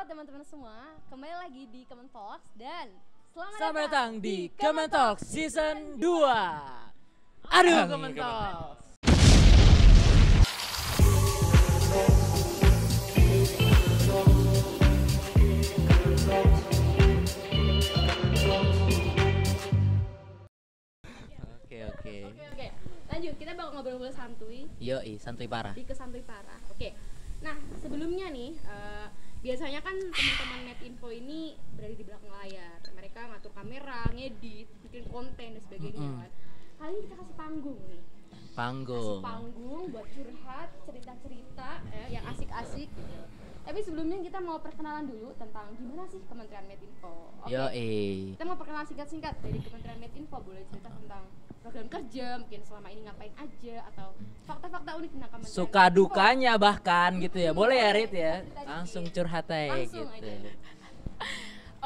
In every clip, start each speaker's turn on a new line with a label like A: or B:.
A: teman-teman semua, kembali lagi di Kementalks dan
B: selamat datang di Kementalks Season 2. Aduh, Kementalks.
A: Oke. Lanjut, kita bakal ngobrol-ngobrol santuy.
B: Yoi, santuy parah.
A: Di kesantuy parah. Oke. Nah, sebelumnya nih, biasanya kan teman-teman Medinfo ini berada di belakang layar. Mereka ngatur kamera, ngedit, bikin konten dan sebagainya kan. Kali ini kita kasih panggung nih. Kasih panggung buat curhat, cerita-cerita yang asik-asik. Tapi sebelumnya kita mau perkenalan dulu tentang gimana sih Kementerian Medinfo.
B: Yoi.
A: Kita mau perkenalan singkat-singkat dari Kementerian Medinfo. Boleh cerita tentang program kerja, mungkin selama ini ngapain aja, atau fakta-fakta unik tentang Kementerian
B: Suka
A: Medinfo.
B: dukanya bahkan gitu ya. Boleh ya Rit ya? Langsung curhat aja
A: Langsung
B: gitu.
A: aja.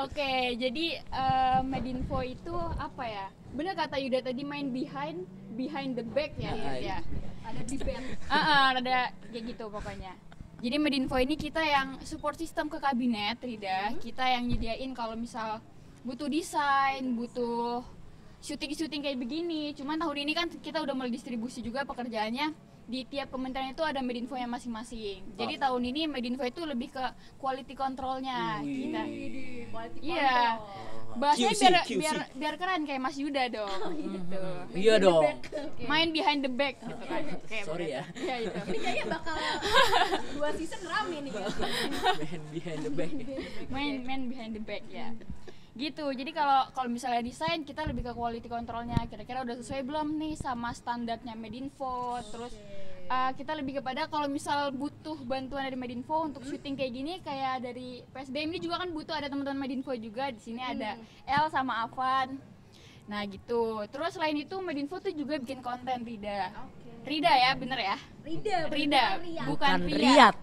C: Oke, jadi Medinfo itu apa ya? Benar kata Yuda tadi, main behind the back ya, ya.
A: Ada di band.
C: Ada kayak gitu pokoknya. Jadi Medinfo ini kita yang support sistem ke kabinet, Rida. Kita yang nyediain kalau misal butuh desain, butuh syuting kayak begini. Cuman tahun ini kan kita udah mulai distribusi juga pekerjaannya. Di tiap kementerian itu ada Medinfo yang masing-masing. Jadi tahun ini Medinfo itu lebih ke quality controlnya kita. Iya. Bahasanya biar keren kayak Mas Yuda dong. Gitu.
B: Iya dong.
C: Main behind the back gitu kan.
B: Sorry ya.
C: Iya itu.
A: Ini kayaknya bakal 2 season rame nih.
B: Man behind the back.
C: Main behind the back ya. Gitu. Jadi kalau misalnya desain kita lebih ke quality controlnya. Kira-kira udah sesuai belum nih sama standarnya Medinfo. Terus kita lebih kepada kalau misal butuh bantuan dari Medinfo untuk syuting kayak gini, kayak dari PSDM ini juga kan butuh ada teman-teman Medinfo juga. Di sini ada El sama Avan. Nah gitu. Terus selain itu Medinfo tuh juga bikin konten Rida. Rida ya, bener ya? Rida. Bukan Riyad.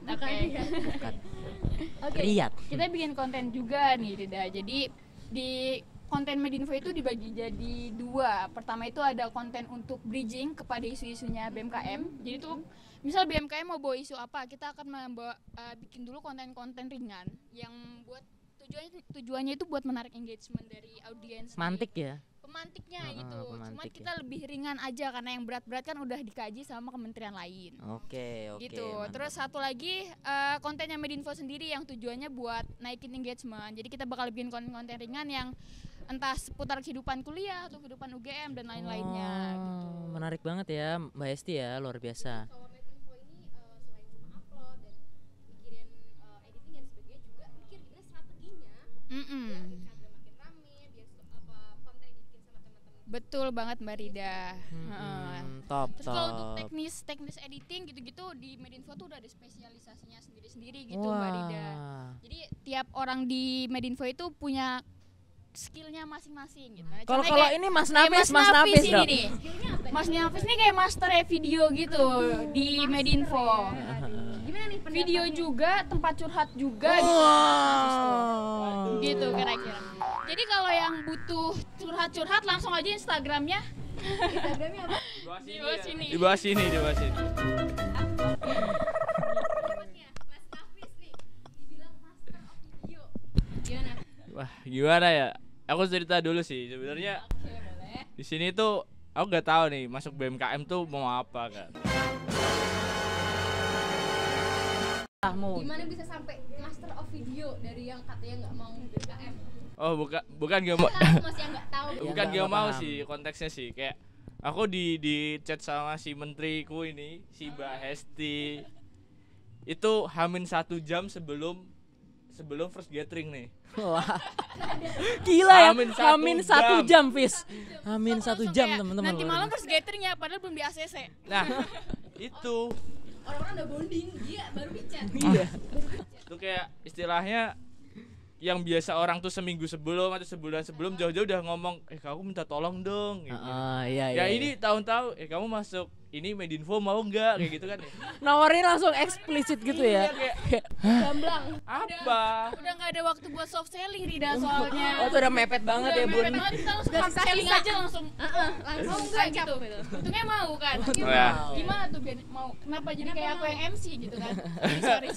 C: Oke.
B: Riyad.
C: Kita bikin konten juga nih Rida. Jadi di konten Medinfo itu dibagi jadi 2. Pertama itu ada konten untuk bridging kepada isu-isunya BMKM. Jadi tuh misal BMKM mau bawa isu apa, kita akan bikin dulu konten-konten ringan yang buat tujuannya itu buat menarik engagement dari audiens.
B: Mantik ya.
C: Pemantiknya gitu. Cuman
B: pemantik
C: kita lebih ringan aja karena yang berat-berat kan udah dikaji sama kementerian lain.
B: Oke.
C: Gitu.
B: Mantap.
C: Terus satu lagi kontennya Medinfo sendiri yang tujuannya buat naikin engagement. Jadi kita bakal bikin konten ringan yang entah seputar kehidupan kuliah atau kehidupan UGM dan lain-lainnya gitu.
B: Menarik banget ya Mbak Esti ya, luar biasa.
A: Kalau Medinfo ini selain cuma upload dan mikirin editing dan sebagainya, juga mikir gimana strateginya biar Instagram makin rame, biar konten dibikin sama teman-teman.
C: Betul banget Mbak Rida.
B: Top.
C: Terus kalau untuk teknis editing gitu-gitu di Medinfo tuh udah ada spesialisasinya sendiri-sendiri gitu Mbak Rida. Jadi tiap orang di Medinfo itu punya skillnya masing-masing gitu.
B: Kalau
C: Contohnya
B: ini Mas
C: kayak
B: Nafis
C: ini
B: dong.
C: nih. Mas Nafis ini kayak master video gitu di Medinfo.
A: Gimana nih
C: Video juga, tempat curhat juga gitu kira-kira. Jadi kalau yang butuh curhat-curhat langsung aja Instagramnya.
A: Instagramnya apa?
C: Di bawah sini.
D: Di bawah sini.
A: Mas Nafis nih, dibilang master of video. Gimana?
D: Wah, gimana ya? Aku cerita dulu sih. Sebenarnya di sini tuh aku nggak tahu nih masuk BMKM tuh mau apa kan.
A: Gimana bisa sampai master of video dari yang katanya nggak mau BKM?
D: Oh, bukan gak mau.
A: Masih yang nggak tahu.
D: Bukan
B: nggak
D: gak mau
B: paham.
D: sih, konteksnya sih kayak aku di chat sama si menteriku ini, si Mbak Hesti. Itu hamin 1 jam sebelum first gathering nih.
B: Wah. Gila ya.
D: Hamin 1
B: 1
D: jam.
B: jam, Fis. Hamin 1
C: Langsung
B: jam
C: kayak,
B: teman-teman.
C: Nanti malam first gathering ya, padahal belum di ACC.
D: Nah, itu
A: Orang-orang udah bonding, dia baru bicara.
B: Iya.
D: itu kayak istilahnya yang biasa orang tuh seminggu sebelum atau sebulan sebelum jauh-jauh udah ngomong, kamu minta tolong dong gitu.
B: Iya.
D: Ya ini tahun-tahun kamu masuk ini Medinfo mau nggak kayak gitu kan ya.
B: Nawarin langsung eksplisit gitu ya.
D: Iya, kayak
A: Gamblang.
D: apa?
C: Udah nggak ada waktu buat soft selling Rida soalnya.
B: Oh, tuh udah mepet banget ya, Bun.
C: Mepet banget, kita langsung
A: Udah
C: hard selling
A: sisa-sisa.
C: aja langsung.
A: Langsung
C: Mau nggak
A: tancap
C: gitu?
A: gitu.
C: Untungnya mau kan.
D: Oh, ya.
C: Gimana tuh biar mau? Kenapa jadi kayak aku yang MC gitu kan? Sorry.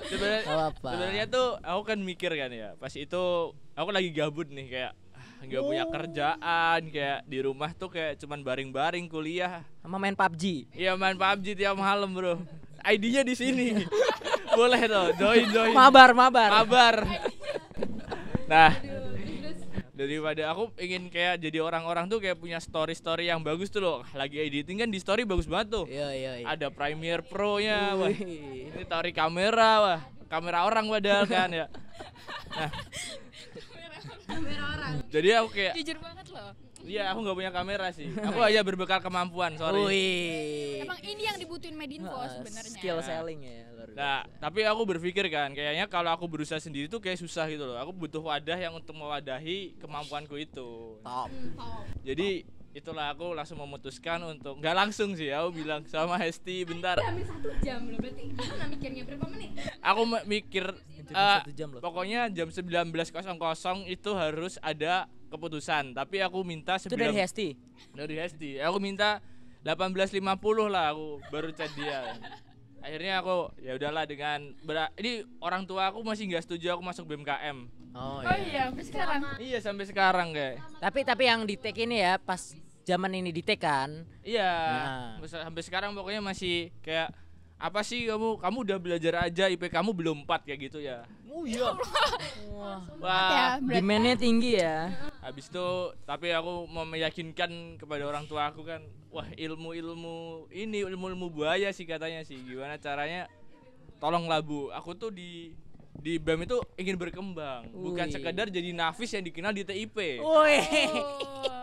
D: Sebenarnya
B: Gak apa-apa.
D: sebenarnya tuh aku kan mikir kan ya, pas itu aku lagi gabut nih kayak nggak punya kerjaan, kayak di rumah tuh kayak cuman baring-baring kuliah.
B: Sama main PUBG.
D: Iya main PUBG tiap malam bro. ID-nya di sini. Boleh tuh, join.
B: Mabar.
D: Kabar. Nah, daripada aku ingin kayak jadi orang-orang tuh kayak punya story yang bagus tuh loh. Lagi editing kan di story bagus banget tuh.
B: Iya.
D: Ada Premiere Pro-nya, wah.
B: Wih.
D: Ini tarik kamera, wah. Kamera orang padahal kan ya. Nah,
A: Kamera orang.
D: jadi aku kayak
C: Jujur banget loh.
D: iya, aku nggak punya kamera sih. Aku aja berbekal kemampuan, sorry.
B: Wih.
C: Emang ini yang dibutuhin Medinfo sebenarnya.
B: Skill selling ya, luar
D: Nah,
B: biasa.
D: tapi aku berpikir kan, kayaknya kalau aku berusaha sendiri tuh kayak susah gitu loh. Aku butuh wadah yang untuk mewadahi kemampuanku itu.
B: Top.
A: Top.
D: Jadi itulah aku langsung memutuskan untuk nggak langsung sih, aku bilang sama Hesti bentar.
A: Hampir 1 jam loh, berarti gimana mikirnya berapa menit?
D: Aku mikir
B: Itu 1 jam loh.
D: pokoknya jam 19.00 itu harus ada keputusan. Tapi aku minta
B: Itu dari Hesti.
D: Dari Hesti. Aku minta 18.50 lah aku baru chat dia. Akhirnya aku ya udahlah dengan ini orang tua aku masih nggak setuju aku masuk BMKM.
B: Oh
C: Oh iya, sampai sekarang.
D: Iya sampai sekarang kayak.
B: Tapi yang di take ini ya pas zaman ini di take kan.
D: Iya.
B: Nah.
D: Sampai sekarang pokoknya masih kayak apa sih kamu udah belajar aja IP kamu belum 4 kayak gitu ya.
B: Oh iya.
C: Ya,
D: Wah.
C: berarti.
B: Demandnya tinggi ya.
D: Habis itu tapi aku mau meyakinkan kepada orang tua aku kan, wah ilmu buaya sih katanya sih. Gimana caranya? Tolonglah Bu, aku tuh di BEM itu ingin berkembang, bukan
B: Wih.
D: sekedar jadi Nafis yang dikenal di TIP.
B: Woi.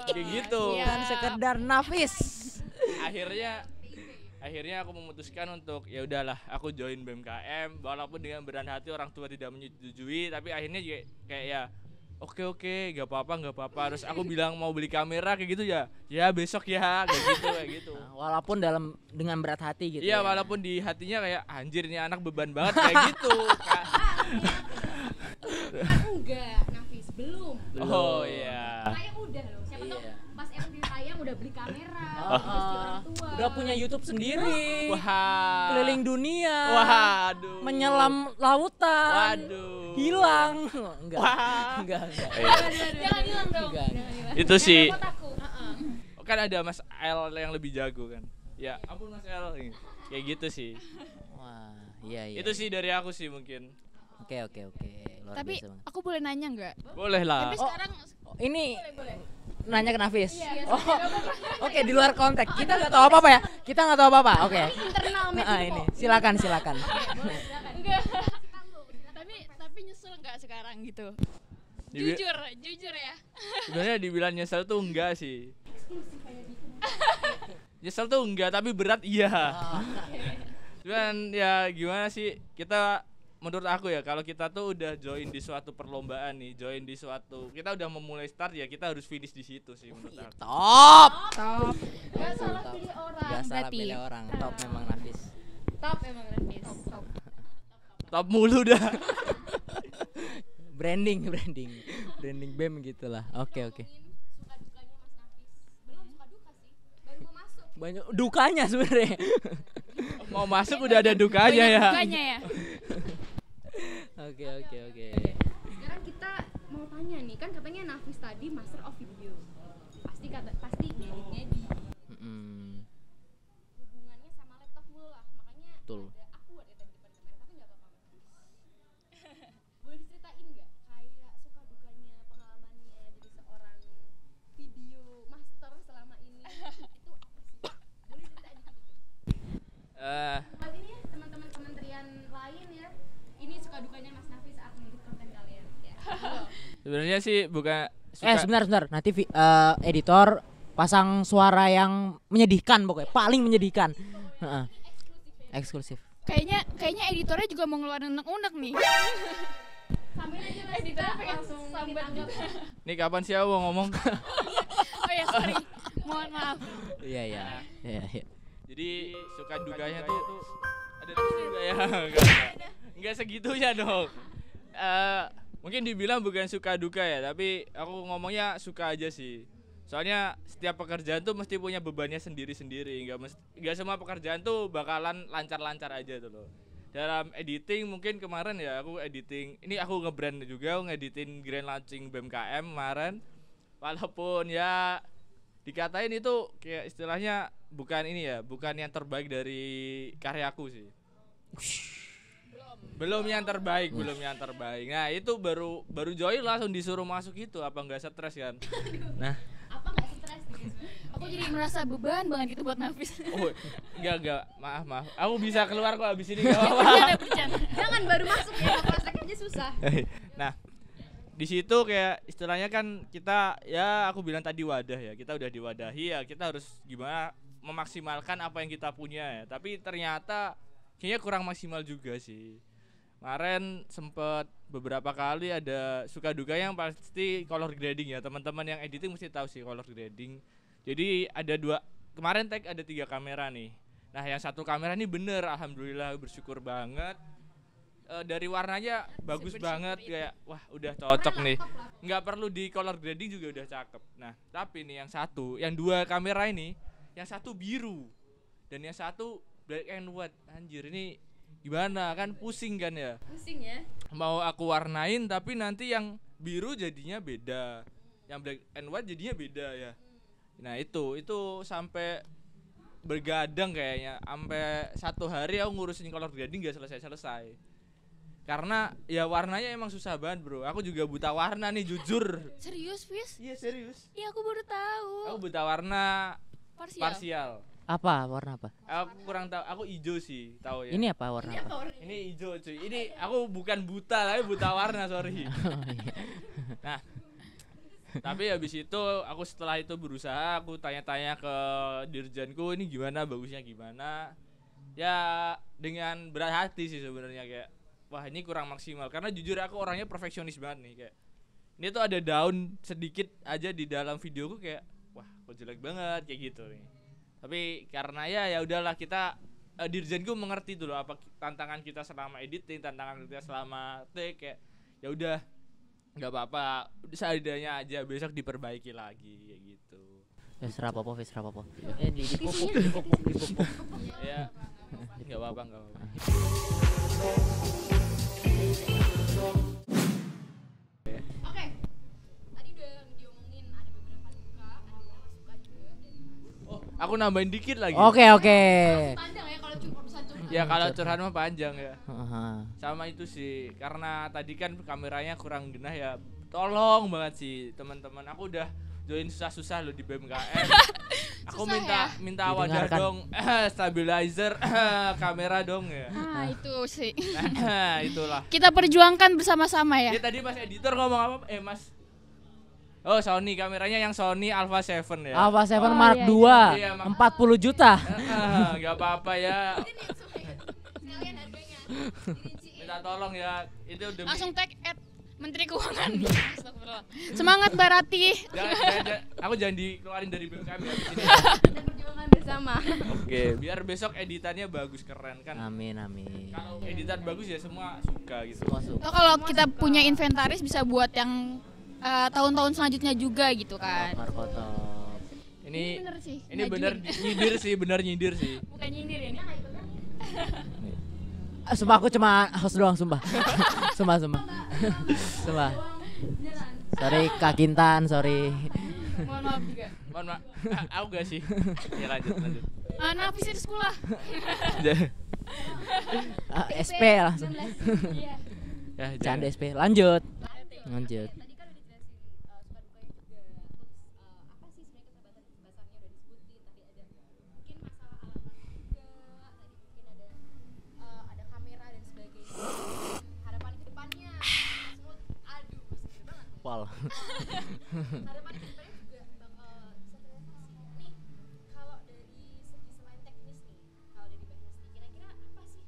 D: Kayak gitu.
C: Iya.
B: Bukan sekedar nafis.
D: Akhirnya aku memutuskan untuk ya udahlah aku join BMKM walaupun dengan berat hati orang tua tidak menyetujui, tapi akhirnya juga kayak ya oke gak apa-apa terus aku bilang mau beli kamera kayak gitu ya besok ya kayak gitu
B: Nah, walaupun dengan berat hati gitu.
D: iya
B: ya.
D: walaupun di hatinya kayak anjir ini anak beban banget kayak gitu Kak.
A: Enggak, Nafis belum.
D: Oh iya
A: Tayang udah loh. Siapa tahu
B: Iya.
A: pas emang ditayang udah beli kamera,
B: Oh.
A: udah di orang tua.
B: Udah punya YouTube sendiri.
D: wah
B: Keliling dunia.
D: waduh
B: Menyelam lautan.
D: waduh
B: Hilang. Enggak.
D: Wah.
B: Enggak.
C: Jangan hilang dong.
B: Enggak.
D: itu sih
C: Repot aku.
D: kan ada Mas L yang lebih jago kan ya ampun Mas L kayak gitu sih
B: Wah, iya.
D: itu sih dari aku sih mungkin
B: Oke. Luar
C: Tapi
B: biasa banget.
C: aku boleh nanya nggak?
D: boleh lah
C: Tapi sekarang
B: Oh, ini nanya ke Nafis.
C: Iya,
B: Oh, oke di luar konteks. Kita nggak tahu apa-apa ya. Kita nggak tahu apa-apa. Oke.
A: Internal
B: Ini silakan.
C: enggak. Tapi nyesel nggak sekarang gitu?
D: Dibi-
C: Jujur ya.
D: sebenarnya dibilang nyesel tuh enggak sih nyesel tuh enggak tapi berat iya cuman ya gimana sih kita menurut aku ya kalau kita tuh udah join di suatu perlombaan nih kita udah memulai start ya kita harus finish di situ sih menurut aku
B: Top.
C: Top.
A: Gak salah pilih orang.
B: Gak salah
C: berarti.
B: pilih orang. Top memang Nafis.
A: Top emang Nafis. Top.
D: top mulu dah
B: Branding BEM gitulah. Oke.
A: Suka dukanya Mas Nafis. Belum suka duka sih. Baru mau masuk.
B: Banyak dukanya sebenarnya.
D: mau masuk udah ada dukanya
C: Banyak
D: ya
C: dukanya ya.
B: Oke.
A: Sekarang kita mau tanya nih, kan katanya Nafis tadi Master of Video. Pasti ngedit
B: Mm-mm.
A: hubungannya sama laptop mulu lah. Makanya
B: Betul.
A: ada awkward ya tadi depan kamera, tapi enggak apa-apa Mas. Boleh diceritain enggak kayak suka dukanya pengalamannya jadi seorang video master selama ini? Itu apa sih? Boleh diceritain dikit. Buat ini ya teman-teman kementerian lain ya. Ini suka dukanya Mas Nafis saat ngedit konten kalian. Ya.
D: sebenarnya sih bukan
B: Sebentar. Nanti editor pasang suara yang menyedihkan pokoknya, paling menyedihkan. Heeh. Eksklusif.
C: Kayaknya editornya juga mau ngeluarin unek-unek nih.
A: Sambil aja lah
C: Editornya
A: kita
C: pengen
A: langsung
C: sambat
A: ditanggap.
C: gitu.
D: nih kapan sih aku mau ngomong
C: Oh ya sorry. Mohon maaf.
B: Iya iya. Iya iya.
D: Jadi suka dukanya tuh ada terus juga ya. Enggak segitunya dong. Mungkin dibilang bukan suka duka ya, tapi aku ngomongnya suka aja sih. Soalnya setiap pekerjaan tuh mesti punya bebannya sendiri-sendiri. Enggak semua pekerjaan tuh bakalan lancar-lancar aja tuh loh. Dalam editing mungkin kemarin ya aku editing. Ini aku nge-brand juga, ngeditin grand launching BMKM kemarin. Walaupun ya dikatain itu kayak istilahnya bukan ini ya, bukan yang terbaik dari karyaku sih. Belum yang terbaik. Nah, itu baru join langsung disuruh masuk itu, apa enggak stres kan? Nah,
C: Apa nggak stres? Aku jadi merasa beban banget gitu buat Nafis.
D: oh, enggak, maaf. Aku bisa keluar kok habis ini enggak apa-apa.
C: Bercanda.
A: Jangan baru masuk ya, praktek aja susah.
D: Nah, di situ kayak istilahnya kan kita ya aku bilang tadi wadah ya, kita udah diwadahi ya, kita harus gimana memaksimalkan apa yang kita punya ya. Tapi ternyata kayaknya kurang maksimal juga sih. Kemarin sempet beberapa kali ada suka duka yang pasti color grading ya, teman-teman yang editing mesti tahu sih color grading. Jadi ada kemarin tag ada 3 kamera nih. Nah yang satu kamera ini bener, alhamdulillah bersyukur banget. Dari warnanya bagus banget kayak wah udah cocok nih, nggak perlu di color grading juga udah cakep. Nah tapi nih yang 2 kamera ini, yang satu biru dan yang satu black and white. Anjir ini gimana kan, pusing kan ya,
A: Pusing ya.
D: mau aku warnain tapi nanti yang biru jadinya beda, yang black and white jadinya beda ya. Nah itu sampai bergadang kayaknya, sampai 1 hari aku ngurusin color grading gak selesai karena ya warnanya emang susah banget bro. Aku juga buta warna nih jujur.
C: Serius, Fis?
D: Iya serius,
C: Iya, aku baru tahu.
D: aku buta warna
C: Parsial.
D: parsial.
B: Apa warna apa?
D: Aku kurang tahu, aku hijau sih tahu ya.
B: Ini apa warna apa?
D: Ini hijau cuy. Ini aku bukan buta tapi buta warna, sorry. Nah, tapi habis itu aku setelah itu berusaha, aku tanya-tanya ke dirjenku ini gimana, bagusnya gimana. Ya dengan berat hati sih sebenarnya, kayak wah ini kurang maksimal karena jujur aku orangnya perfeksionis banget nih, kayak ini tuh ada daun sedikit aja di dalam videoku kayak wah kok jelek banget kayak gitu nih. Tapi karena ya udahlah, kita dirjenku mengerti dulu apa tantangan kita selama editing, tantangan kita selama take, kayak ya udah nggak apa-apa, seadanya aja, besok diperbaiki lagi kayak gitu.
B: Wis rapopo. Dipupuk.
D: Ya nggak apa-apa.
A: Oke. Tadi udah diomongin ada beberapa suka, ada beberapa suka juga.
D: Oh, aku nambahin dikit lagi.
B: Oke.
A: Panjang ya kalau cuma urusan curhat.
D: Ya kalau curhat mah panjang ya.
B: Heeh.
D: Sama itu sih, karena tadi kan kameranya kurang genah ya. Tolong banget sih teman-teman. Aku udah join susah-susah loh di BMKM. Aku
C: Susah
D: minta wadah
B: Didengarkan.
D: dong, stabilizer, kamera dong ya.
C: Ah, itu sih.
D: Nah, itulah.
C: Kita perjuangkan bersama-sama ya.
D: Dia tadi Mas editor ngomong apa? Mas. Oh, Sony, kameranya yang Sony Alpha 7 ya.
B: Alpha 7
C: Oh,
B: Mark
C: iya,
B: 2
D: iya.
B: 40 juta.
D: Enggak apa-apa ya.
A: Sekalian harganya.
D: Minta tolong ya. Itu demi
C: Langsung tag Menteri Keuangan. Astagfirullah. Semangat Mbak Rati.
D: aku jangan dikeluarin dari BMKM ya di sini.
A: Kita perjuangan bersama.
D: Oke, biar besok editannya bagus, keren kan.
B: Amin.
D: Kalau editan bagus ya semua suka gitu.
B: Masuk.
C: Oh, kalau kita punya inventaris bisa buat yang tahun-tahun selanjutnya juga gitu kan.
B: Markotop.
D: Ini
C: bener sih.
D: ini bener nyindir sih.
C: Bukan nyindir ini.
B: Sumpah aku cuma host doang, sumpah. Sumpah. Sorry Kak Kintan, sorry.
C: Mohon maaf juga.
D: Mohon maaf, aku gak sih. Ya lanjut.
C: Nafis di sekolah.
B: SP langsung.
C: Iya.
D: Ya,
B: Canda
D: jangan.
B: SP. Lanjut.
A: Tadi kan udah dijelasin suka dukanya juga. Terus apa sih sebenarnya keterbatasannya udah disebutin. Tadi ada mungkin masalah alat-alat juga. Tadi mungkin ada kamera dan sebagainya. Harapan ke depannya. Semua aduh, seger banget.
B: Pol.
A: Harapan ke depannya juga bakal bisa beradaptasi. Nih, kalau dari segi selain teknis nih, kalau dari Mbak Hesti, kira-kira apa sih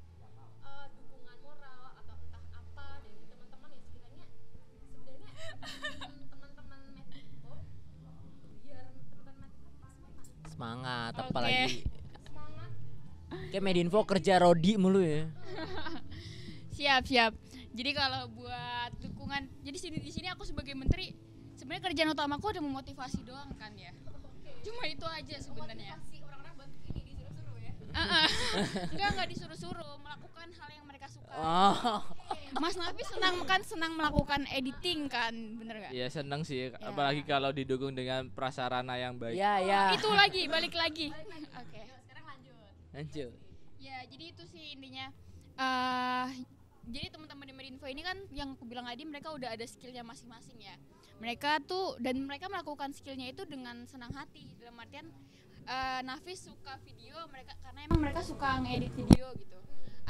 A: dukungan moral atau entah apa dari teman-teman yang sekiranya sebenarnya teman-teman Medinfo, biar teman-teman Medinfo semakin
B: Apalagi kayak Medinfo kerja rodi mulu ya.
C: Siap. Jadi kalau buat dukungan, jadi di sini aku sebagai menteri sebenarnya kerjaan utamaku ada memotivasi doang kan ya. Cuma itu aja sebenarnya.
A: Orang-orang bantu ini disuruh-suruh ya.
C: Enggak disuruh-suruh, melakukan hal yang mereka suka.
B: Oh.
C: Mas Nafi senang melakukan editing kan, bener nggak?
D: Ya seneng sih, apalagi kalau didukung dengan prasarana yang baik.
B: Ya.
C: Itu lagi, balik lagi. Oke.
A: Sekarang
B: Lanjut.
C: Ya, jadi itu sih intinya. Jadi teman-teman di Medinfo ini kan yang aku bilang tadi mereka udah ada skillnya masing-masing ya. Mereka melakukan skillnya itu dengan senang hati. Dalam artian Nafis suka video karena emang mereka suka ngedit video gitu.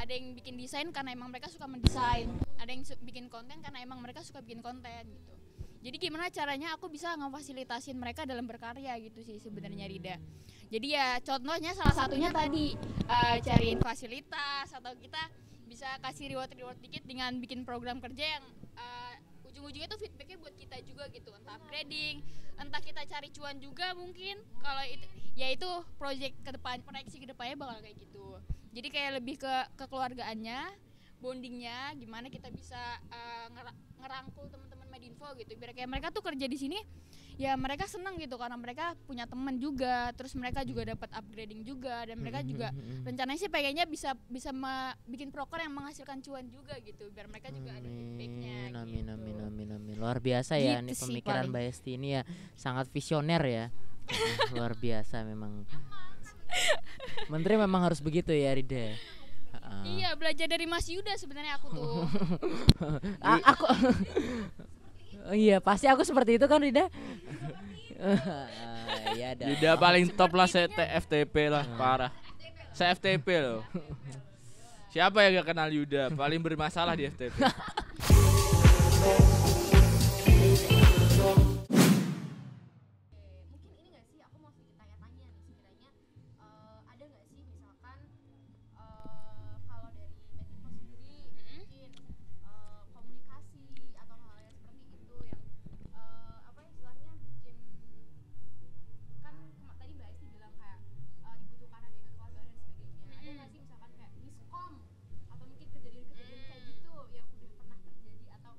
C: Ada yang bikin desain karena emang mereka suka mendesain. Ada yang bikin konten karena emang mereka suka bikin konten gitu. Jadi gimana caranya aku bisa ngefasilitasin mereka dalam berkarya gitu sih sebenarnya Rida. Jadi ya contohnya salah satunya tadi cariin fasilitas atau kita bisa kasih reward dikit dengan bikin program kerja yang ujung-ujungnya tuh feedbacknya buat kita juga gitu, entah upgrading, entah kita cari cuan juga mungkin. Kalau itu ya itu proyeksi kedepannya bakal kayak gitu. Jadi kayak lebih ke kekeluargaannya, bondingnya, gimana kita bisa ngerangkul teman-teman Medinfo gitu, biar kayak mereka tuh kerja di sini ya mereka senang gitu karena mereka punya teman juga, terus mereka juga dapat upgrading juga, dan mereka juga rencananya sih pengennya bisa bikin proker yang menghasilkan cuan juga gitu, biar mereka juga ada feedbacknya.
B: Amin. Luar biasa ya
C: Gitu
B: nih
C: sih
B: pemikiran
C: paling.
B: Mbak Esti ini ya, sangat visioner ya. Luar biasa memang. Menteri memang harus begitu ya Rida.
C: Iya, belajar dari Mas Yuda sebenarnya aku tuh.
B: Aku oh iya, pasti aku seperti itu kan Rida. Iya dah.
D: Yuda paling top lah, FTP lah, parah. Saya FTP loh. Siapa yang gak kenal Yuda? Paling bermasalah di FTP.
A: mungkin ini nggak sih, aku mau sedikit tanya-tanya nih, sekiranya ada nggak sih misalkan kalau dari Medinfo sendiri mungkin komunikasi atau hal yang seperti itu yang apa istilahnya bikin, kan tadi Mbak Esti bilang kayak dibutuhkan ada kekeluargaan dan sebagainya. Ada nggak sih misalkan kayak miskom atau mungkin kejadian-kejadian kayak gitu yang udah pernah terjadi, atau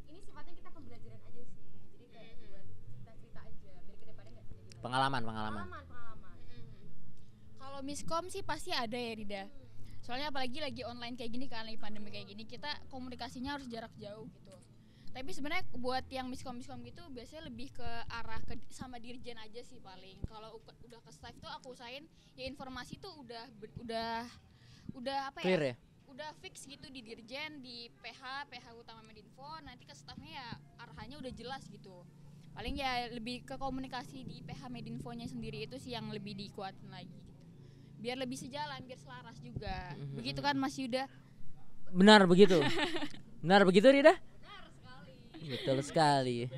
A: ini sifatnya kita pembelajaran aja sih, jadi kayak buat cerita-cerita aja biar kedepannya nggak terjadi lagi.
B: Pengalaman.
C: Kalau miskom sih pasti ada ya Rida. Soalnya apalagi lagi online kayak gini kan, lagi pandemi kayak gini, kita komunikasinya harus jarak jauh gitu. Tapi sebenarnya buat yang miskom gitu biasanya lebih ke arah sama dirjen aja sih paling. Kalau udah ke staff tuh aku usahain ya informasi tuh udah apa
B: Clear ya?
C: Udah fix gitu di dirjen, di PH utama Medinfo, nanti ke staffnya ya arahannya udah jelas gitu. Paling ya lebih ke komunikasi di PH Medinfonya sendiri itu sih yang lebih dikuatin lagi gitu. Biar lebih sejalan, biar selaras juga. Begitu kan Mas Yuda?
B: Benar begitu. Benar begitu Rida? Betul sekali.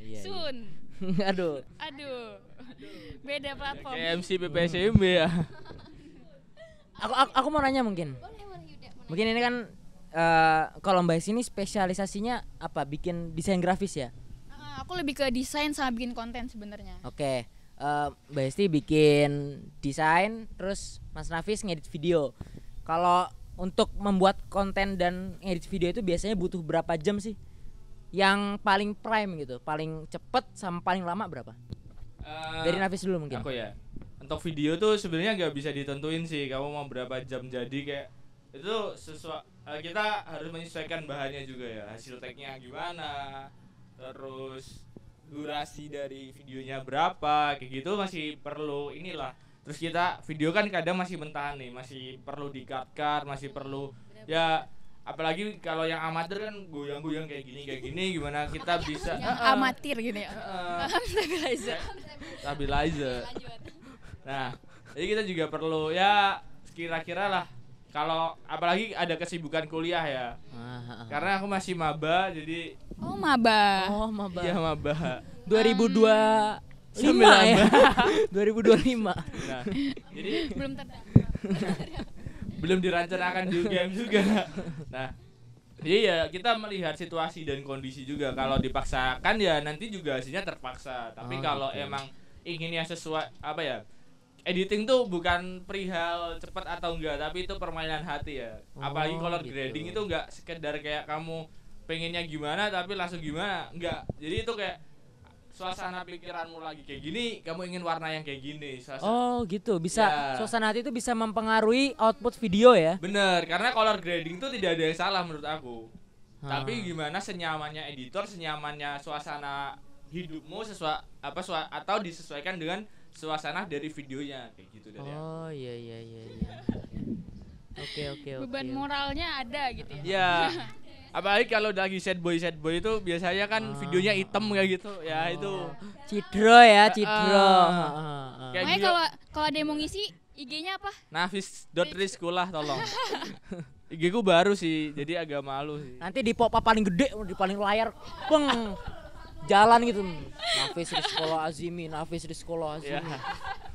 B: Iya.
C: Sun.
B: Aduh.
C: Beda platform.
D: Kayak MC PPSMB ya.
B: Aku mau nanya mungkin. Mungkin ini kan kalau Mbak Esti ini spesialisasinya apa? Bikin desain grafis ya?
C: Aku lebih ke desain sama bikin konten sebenarnya.
B: Oke. Mbak Esti bikin desain, terus Mas Nafis ngedit video. Kalau untuk membuat konten dan ngedit video itu biasanya butuh berapa jam sih? Yang paling prime gitu, paling cepet sama paling lama berapa? Dari Nafis dulu mungkin.
D: Aku ya. Untuk video tuh sebenarnya nggak bisa ditentuin sih. Kamu mau berapa jam jadi, kayak itu kita harus menyesuaikan bahannya juga ya. Hasil tag-nya gimana, terus durasi dari videonya berapa, kayak gitu masih perlu inilah. Terus kita video kan kadang masih mentahan nih, masih perlu di-cut, masih perlu ya, apalagi kalau yang amatir kan goyang-goyang kayak gini gimana kita bisa
C: Amatir gitu ya.
D: Stabilizer. Nah, jadi kita juga perlu ya kira-kira lah, kalau apalagi ada kesibukan kuliah ya. Karena aku masih maba, jadi
C: Oh, maba.
D: iya maba.
B: 2025 ya. 2025.
D: Nah, jadi
C: Belum terdaftar.
D: belum dirancangkan juga. Nah, jadi ya kita melihat situasi dan kondisi juga. Kalau dipaksakan ya nanti juga hasilnya terpaksa. Tapi kalau emang inginnya sesuai apa ya, editing tuh bukan perihal cepat atau enggak, tapi itu permainan hati ya. Apalagi color
B: gitu.
D: grading itu enggak sekedar kayak kamu pengennya gimana tapi langsung gimana, enggak. Jadi itu kayak suasana pikiranmu lagi kayak gini, kamu ingin warna yang kayak gini.
B: Oh gitu, bisa
D: Ya.
B: suasana hati itu bisa mempengaruhi output video ya?
D: Bener, karena color grading tuh tidak ada yang salah menurut aku. Tapi gimana senyamannya editor, senyamannya suasana hidupmu atau disesuaikan dengan suasana dari videonya kayak gitu dari aku.
B: Oh iya. Oke.
C: Beban moralnya ada gitu ya.
D: Ya. Apalagi kalau lagi sad boy itu biasanya kan videonya hitam kayak gitu. Ya itu.
B: Cidro ya, cidro.
D: Kayak
C: Makanya
D: gitu.
C: kalau ada yang mau ngisi IG-nya apa?
D: Nafis.rizkulah tolong. IG ku baru sih, jadi agak malu sih.
B: Nanti di pop up paling gede, di paling layar, peng. Jalan gitu. Nafis Rizkolo Azimi.
D: Ya.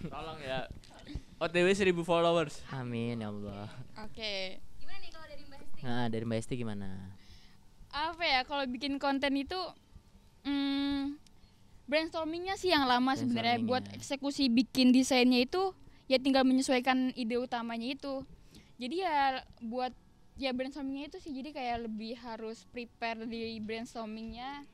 D: Tolong ya. OTW 1000 followers.
B: Amin ya Allah.
C: Oke.
A: Gimana nih kalau dari Mbak Hesti?
B: Nah, dari Mbak Esti gimana?
C: Apa ya kalau bikin konten itu brainstormingnya sih yang lama sebenarnya. Buat
B: Brainstormingnya.
C: eksekusi bikin desainnya itu ya tinggal menyesuaikan ide utamanya itu. Jadi ya buat ya brainstormingnya itu sih, jadi kayak lebih harus prepare di brainstormingnya.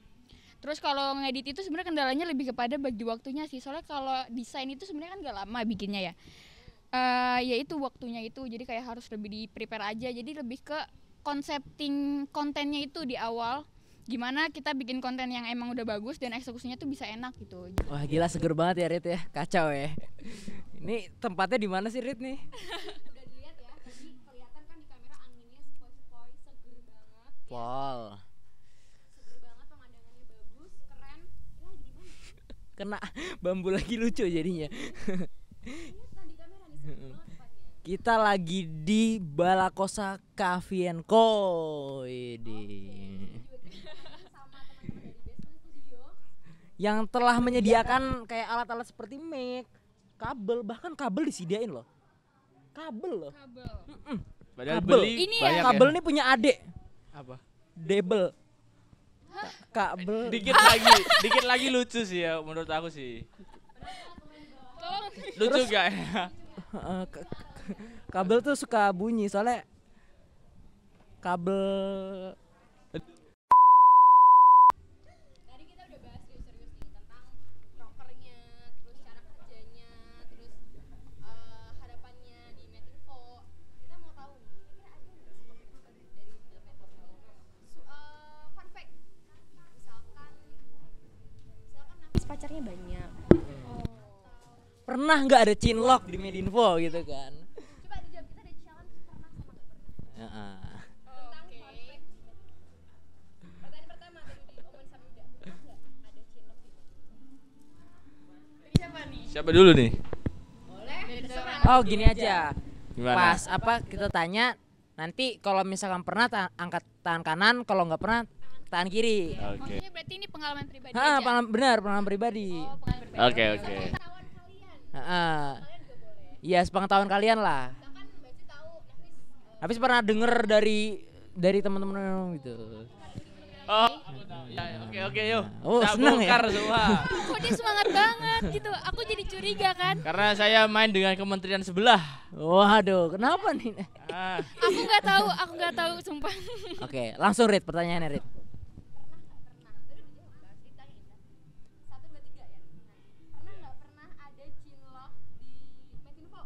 C: Terus kalau ngedit itu sebenarnya kendalanya lebih kepada bagi waktunya sih. Soalnya kalau desain itu sebenarnya kan gak lama bikinnya ya. Ya itu waktunya itu, jadi kayak harus lebih di prepare aja. Jadi lebih ke konsepting kontennya itu di awal. Gimana kita bikin konten yang emang udah bagus dan eksekusinya tuh bisa enak gitu.
B: Wah gila seger banget ya Rit ya, kacau ya. Ini tempatnya di mana sih Rit nih?
A: Udah dilihat ya, tadi kelihatan kan di kamera anginnya sepoi-sepoi, seger banget.
B: Wow.
A: Seger banget, pemandangannya bagus, keren. Ya di mana?
B: Kena bambu lagi lucu jadinya.
A: Kelihatan di kamera nih, seger banget tempatnya.
B: Kita lagi di Balakosa Cafe & Co. Ini.
A: Sama teman-teman dari Basement Studio.
B: Yang telah menyediakan kayak alat-alat seperti mic, kabel, bahkan kabel disediain loh. Kabel loh.
C: Kabel.
D: Padahal
B: Kabel.
D: beli
C: Ini
D: banyak
B: Kabel
D: ya.
B: ini punya adik,
D: Apa?
B: Debel. Kabel.
D: Dikit lagi lucu sih ya menurut aku sih.
C: Tolong.
D: Lucu gak ya?
B: Kabel tuh suka bunyi soalnya kabel.
A: Tadi kita udah bahas serius-serius nih tentang prokernya, terus cara kerjanya, terus harapannya di Metinfo. Kita mau tahu nih, kira-kira ada nggak sih komitmen dari Metinfo? Fun fact, misalkan Nafis pacarnya banyak.
B: Pernah nggak ada chinlock di Medinfo gitu kan?
A: Coba dijawab, kita ada challenge pernah sama nggak pernah?
B: Heeh.
A: Tentang fun fact. Pertanyaan pertama tadi diomongin sama Yuda, pernah nggak ada chinlock gitu?
C: Siapa nih?
D: Siapa dulu nih?
A: Boleh, terserah.
B: Oh gini aja.
D: Gimana?
B: Pas apa kita tanya nanti kalau misalkan pernah angkat tangan kanan, kalau nggak pernah tangan kiri.
D: Oke.
C: Maksudnya berarti ini pengalaman pribadi aja.
B: Pengalaman pribadi.
C: Oh, pengalaman pribadi.
D: Oke.
A: Pengetahuan kalian,
B: Heeh.
A: kalian juga boleh.
B: Iya, sepengetahuan kalian lah.
A: Misalkan Mbak Ci tahu Nafis
B: Habis pernah denger dari teman-teman gitu.
D: Oh, ya, oke yuk.
B: Oh,
D: Kita
B: seneng ya?
D: bongkar semua.
C: Kok dia semangat banget gitu. Aku jadi curiga kan.
D: Karena saya main dengan kementerian sebelah.
B: Waduh, kenapa nih?
D: Ah,
C: Aku nggak tahu sumpah.
B: Oke, langsung Rit pertanyaannya Rit.
A: pernah nggak pernah? Tadi udah dijawab, kita ingin. 1, 2, 3 ya. Pernah nggak pernah ada chinlock di Metinfo?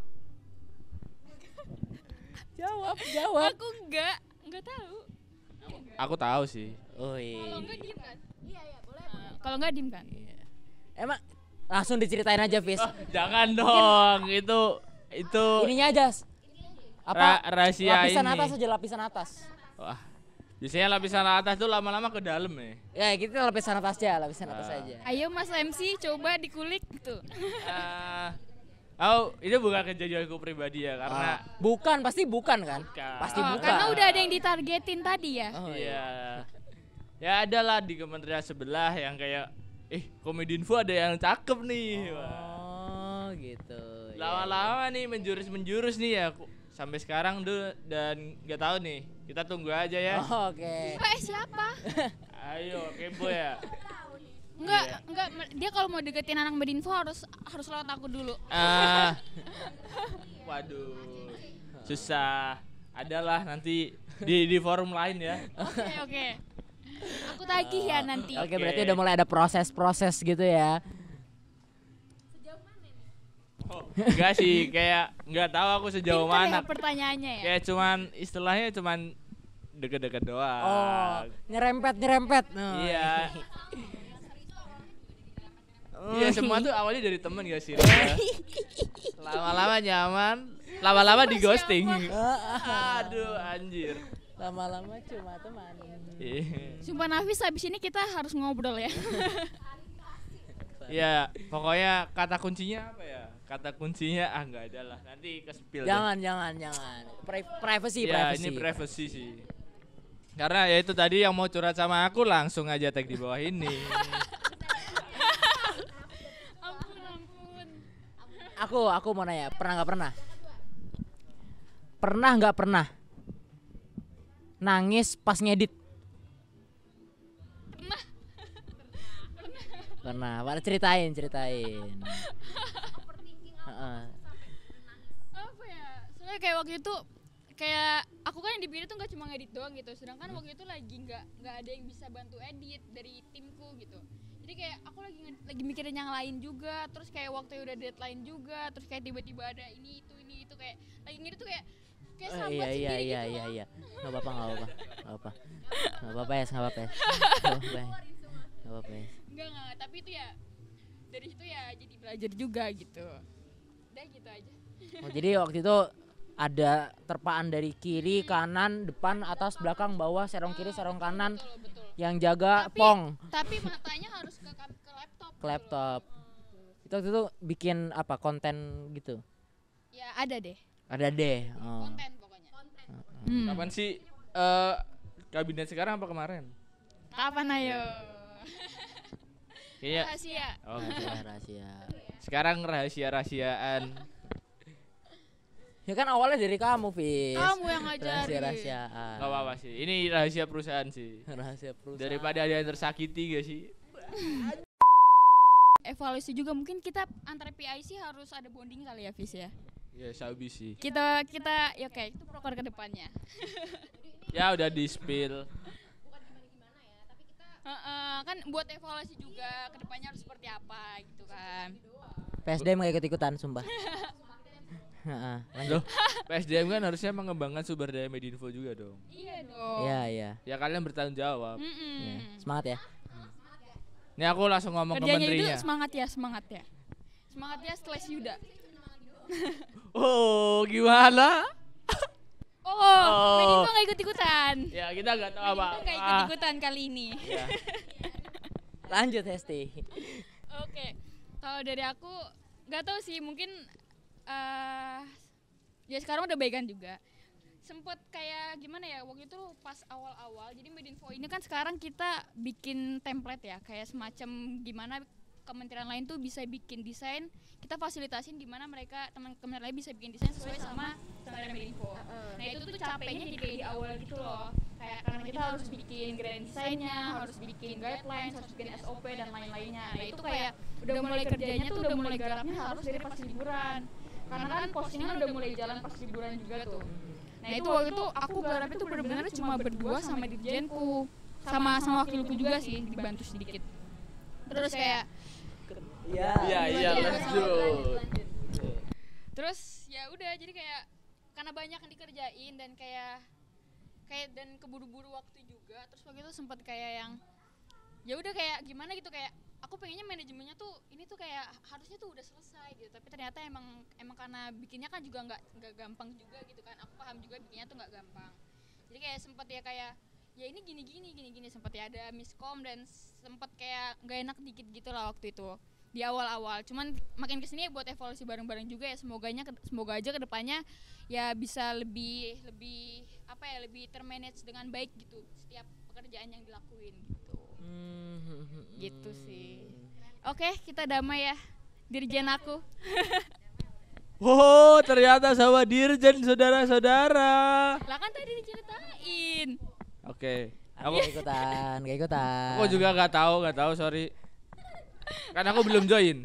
B: Jawab.
C: Aku nggak tahu.
D: aku tahu sih.
C: Kalau
B: Oi.
C: nggak diem kan?
A: Iya boleh.
C: Kalau nggak diem kan?
B: Iya. Emang langsung diceritain aja, Fis.
D: Oh, jangan dong. Itu
B: Ininya aja. Apa?
D: rahasia
B: lapisan
D: ini.
B: atas aja, lapisan atas.
D: Wah. Biasanya lapisan atas tuh lama-lama ke dalam ya.
B: Ya, kita lapisan atas aja.
C: Ayo Mas MC coba dikulik gitu.
D: Itu bukan kejadianku pribadi ya karena
B: Bukan, pasti bukan kan?
D: Bukan.
B: Pasti
C: Oh,
B: bukan.
C: karena udah ada yang ditargetin tadi ya.
B: Oh,
D: iya. Ya ada lah di kementerian sebelah yang kayak Komedinfo ada yang cakep nih. Wah.
B: Oh, gitu.
D: Lama-lama nih menjurus nih ya. Sampai sekarang tuh dan nggak tahu nih. Kita tunggu aja ya.
B: Oh, oke.
C: Siapa?
D: Ayo kepo ya.
C: Enggak, dia kalau mau deketin anak Medinfo harus lewat aku dulu.
D: Waduh, susah. Adalah nanti di forum lain ya.
C: Oke. Aku tagih ya nanti.
B: Oke, berarti udah mulai ada proses-proses gitu ya.
D: Oh, enggak sih, kayak enggak tahu aku sejauh
C: Pinter
D: mana.
C: ya pertanyaannya ya.
D: Kayak cuman istilahnya cuman deket-deket doang.
B: Oh, nyerempet.
D: Iya. Iya, semua tuh awalnya dari temen gak sih? Ria? Lama-lama nyaman, lama-lama di ghosting. Aduh, anjir.
B: Lama-lama cuma teman.
D: Iya.
C: Sumpah Nafis, habis ini kita harus ngobrol ya.
D: Ya, pokoknya kata kuncinya apa ya? Kata kuncinya enggak ada lah. Nanti ke spill.
B: Jangan. Privacy.
D: Ya, ini privacy sih. Karena ya itu tadi yang mau curhat sama aku langsung aja tag di bawah ini.
C: Ampun.
B: Aku mau nanya, pernah nggak pernah? Pernah nggak pernah? Nangis pas ngedit? Pernah. Ceritain.
C: Apa ya? Soalnya kayak waktu itu kayak aku kan yang dipilih tuh nggak cuma ngedit doang gitu, sedangkan waktu itu lagi nggak ada yang bisa bantu edit dari timku gitu. Jadi kayak aku lagi mikirin yang lain juga, terus kayak waktu udah deadline juga, terus kayak tiba-tiba ada ini itu kayak lagi ngedit tuh kayak sambat sendiri gitu.
B: Iya. Nggak apa-apa.
C: Enggak, tapi itu ya dari situ ya jadi belajar juga gitu. Udah gitu aja.
B: Oh, jadi waktu itu ada terpaan dari kiri, kanan, depan, atas, belakang, bawah, serong kiri, serong kanan.
C: Betul.
B: Yang jaga pong.
C: Tapi matanya harus ke laptop.
B: Ke laptop. Itu waktu itu bikin apa, konten gitu?
C: Ya ada deh.
B: Ada deh. Oh.
C: Konten pokoknya.
D: Kapan sih kabinet sekarang apa kemarin?
C: Kapan ayo?
D: Kayaknya
C: Rahasia.
D: oh,
B: Rahasia.
D: sekarang rahasia-rahasiaan.
B: Ya kan awalnya dari kamu, Fis.
C: Kamu yang ngajarin.
B: Rahasia-rahasiaan.
D: Gak apa-apa sih. Ini rahasia perusahaan sih.
B: Rahasia perusahaan.
D: Daripada ada yang tersakiti gak sih?
C: Evaluasi juga mungkin kita antara PIC harus ada bonding kali ya, Fis ya.
D: Ya sabi sih.
C: Kita ya kayak itu proker ke depannya.
D: Ya udah di spill.
C: Kan buat evaluasi juga ke depannya harus seperti apa gitu kan.
B: PSDM gak ikut-ikutan, sumpah. Lanjut.
D: Loh, PSDM kan harusnya mengembangkan sumber daya Medinfo juga dong.
C: Iya dong.
B: Iya.
D: Ya kalian bertanggung jawab.
B: Ya. Semangat ya.
D: Ini aku langsung ngomong ke
C: Kerjanya itu
D: menterinya.
C: semangat ya. Semangat ya / Yuda.
D: Oh, gimana?
C: Medinfo gak ikut-ikutan.
D: Ya kita nggak tahu apa.
C: Medinfo gak ikut-ikutan kali ini.
D: Ya.
B: Lanjut, Hesti.
C: Oke. Kalau dari aku nggak tahu sih, mungkin ya sekarang udah baikan juga. Sempet kayak gimana ya, waktu itu pas awal-awal, jadi Medinfo ini kan sekarang kita bikin template ya, kayak semacam gimana kementerian lain tuh bisa bikin desain, kita fasilitasin gimana mereka teman kementerian lain bisa bikin desain sesuai sama standar Medinfo. Nah itu tuh capeknya jadi kayak di awal gitu loh, kayak karena kita harus bikin grand desainnya, harus bikin guidelines, harus bikin SOP dan lain-lainnya. Nah itu kayak udah mulai kerjanya tuh udah mulai garapnya harus dari pas liburan, karena kan postingan udah mulai jalan pas liburan juga tuh. Nah itu waktu itu aku garapnya tuh bener-bener cuma berdua sama dirjenku, sama wakilku juga sih, dibantu sedikit. Terus kayak
D: Iya, lanjut.
C: terus ya udah, jadi kayak karena banyak yang dikerjain dan kayak dan keburu-buru waktu juga, terus waktu itu sempat kayak yang ya udah kayak gimana gitu, kayak aku pengennya manajemennya tuh ini tuh kayak harusnya tuh udah selesai gitu, tapi ternyata emang karena bikinnya kan juga nggak gampang juga gitu kan, aku paham juga bikinnya tuh nggak gampang, jadi kayak sempat ya kayak ya ini gini sempat ya ada miskom dan sempat kayak nggak enak dikit gitu lah waktu itu di awal-awal. Cuman makin kesini ya buat evaluasi bareng-bareng juga ya, semoga aja kedepannya ya bisa lebih apa ya, lebih termanage dengan baik gitu setiap pekerjaan yang dilakuin gitu. Gitu sih. Oke, kita damai ya dirjen aku.
D: Oh, ternyata sama dirjen saudara-saudara.
C: Lah kan tadi diceritain.
D: Oke.
B: Aku gak ikutan.
D: Aku juga nggak tahu, sorry. Kan aku belum join.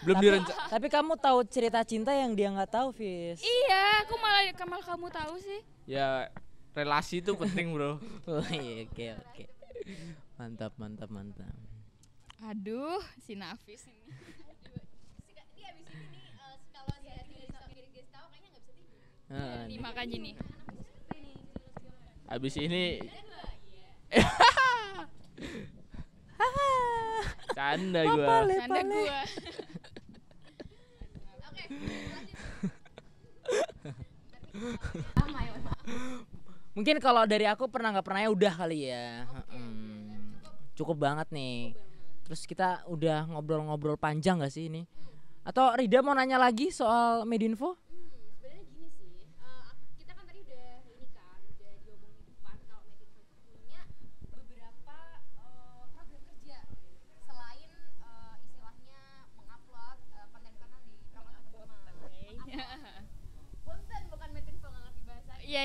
D: Belum direncanakan.
B: Tapi kamu tahu cerita cinta yang dia nggak tahu, Fis.
C: Iya, aku malah kamu tahu sih.
D: Ya relasi itu penting, Bro.
B: Oh iya, oke. Mantap.
C: Aduh, si Nafis ini.
A: Dia abis ini nih kalau dia guys tahu kayaknya nggak bisa tidur.
C: Nih makanya nih.
D: Habis ini canda gua.
C: Tanda gua.
B: Mungkin kalau dari aku pernah nggak pernah ya udah kali ya. Cukup banget nih. Terus kita udah ngobrol-ngobrol panjang gak sih ini? Atau Rida mau nanya lagi soal Medinfo?
A: Sebenarnya gini sih, kita kan tadi udah ini kan, udah diomongin depan kalau Medinfo itu punya beberapa program kerja selain istilahnya mengupload konten-konten di program teman-teman. Punten bukan Medinfo nggak ngerti bahasa.
C: Iya.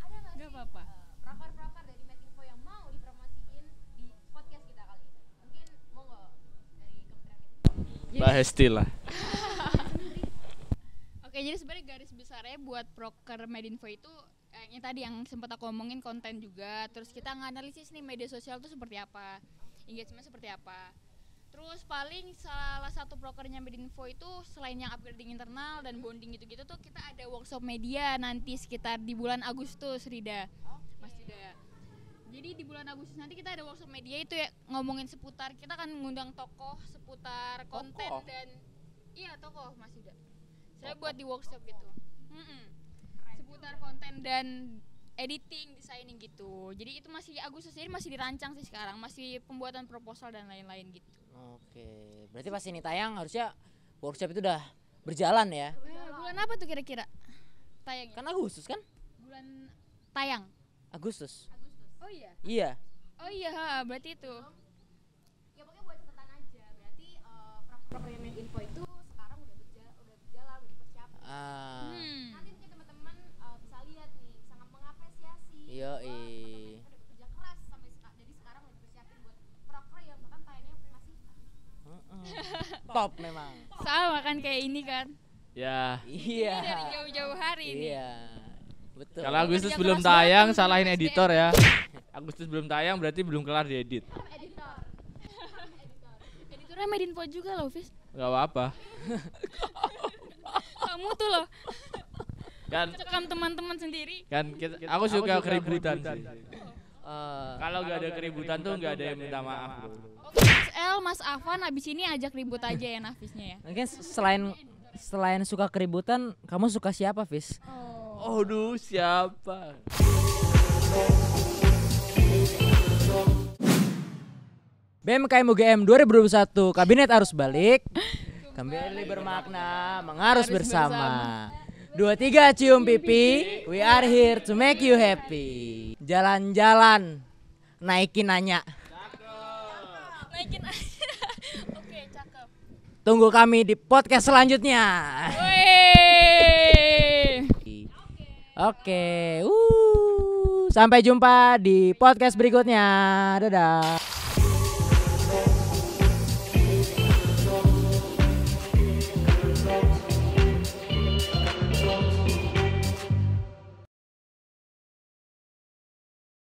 A: Ada nggak sih
C: apa-apa.
A: proker-proker dari Medinfo yang mau dipromosiin di podcast kita kali ini? Mungkin monggo dari Kementerian Medinfo.
D: Mbak Hesti lah.
C: Oke, jadi sebenarnya garis besarnya buat proker Medinfo itu yang tadi yang sempat aku omongin konten juga. Terus kita nganalisis nih media sosial itu seperti apa, engagement seperti apa. Terus paling salah satu prokernya Medinfo itu selain yang upgrading internal dan bonding gitu-gitu tuh kita ada workshop media nanti sekitar di bulan Agustus, Rida. Mas Rida. Jadi di bulan Agustus nanti kita ada workshop media itu ya ngomongin seputar, kita kan ngundang tokoh seputar konten
D: Tokoh?
C: dan iya tokoh Mas Rida. Saya buat di workshop gitu. Seputar konten dan editing, designing gitu. Jadi itu masih Agustus, jadi masih dirancang sih sekarang, masih pembuatan proposal dan lain-lain gitu.
B: Oke, berarti pas ini tayang harusnya workshop itu udah berjalan ya?
C: Bulan apa tuh kira-kira tayangnya?
B: Kan Agustus kan?
C: Bulan tayang.
B: Agustus.
C: Oh iya.
B: Iya.
C: Oh iya, berarti itu.
A: Ya pokoknya buat catatan aja. Berarti program Medinfo itu sekarang udah berjalan, udah dipersiapkan. Nanti mungkin teman-teman bisa lihat nih, sangat mengapresiasi.
B: Yoi.
A: Udah bekerja keras sampai jadi sekarang udah dipersiapin buat program yang bahkan tayangnya masih
B: Top memang.
C: Sama kan kayak ini kan.
D: Ya.
B: Iya.
C: Ini dari jauh-jauh hari nih.
B: Iya. Betul.
D: Kalau Agustus
C: Kerja
D: belum
C: keras banget
D: tayang,
C: teman-teman
D: salahin
C: SDM.
D: editor ya. Agustus belum tayang berarti belum kelar diedit.
A: editor.
C: Editornya Medinfo juga loh, Fis.
D: Gak apa-apa.
C: Kamu tuh loh,
D: Kan
C: cekam teman-teman sendiri.
D: aku suka keributan sih.
B: Eh,
D: Kalau nggak ada keributan tuh nggak ada yang minta maaf, Bro.
C: Oke, Mas El, Mas Afan abis ini ajak ribut aja ya Nafisnya ya.
B: mungkin selain suka keributan, kamu suka siapa, Fis?
D: Aduh, siapa?
B: BMKM UGM 2021 Kabinet Arus Balik kembali bermakna mengarus bersama. 23 cium pipi, we are here to make you happy. Jalan-jalan, naikin nanya.
C: Naikin aja. Oke, cakep.
B: Tunggu kami di podcast selanjutnya.
C: Wih.
B: Oke, sampai jumpa di podcast berikutnya. Dadah.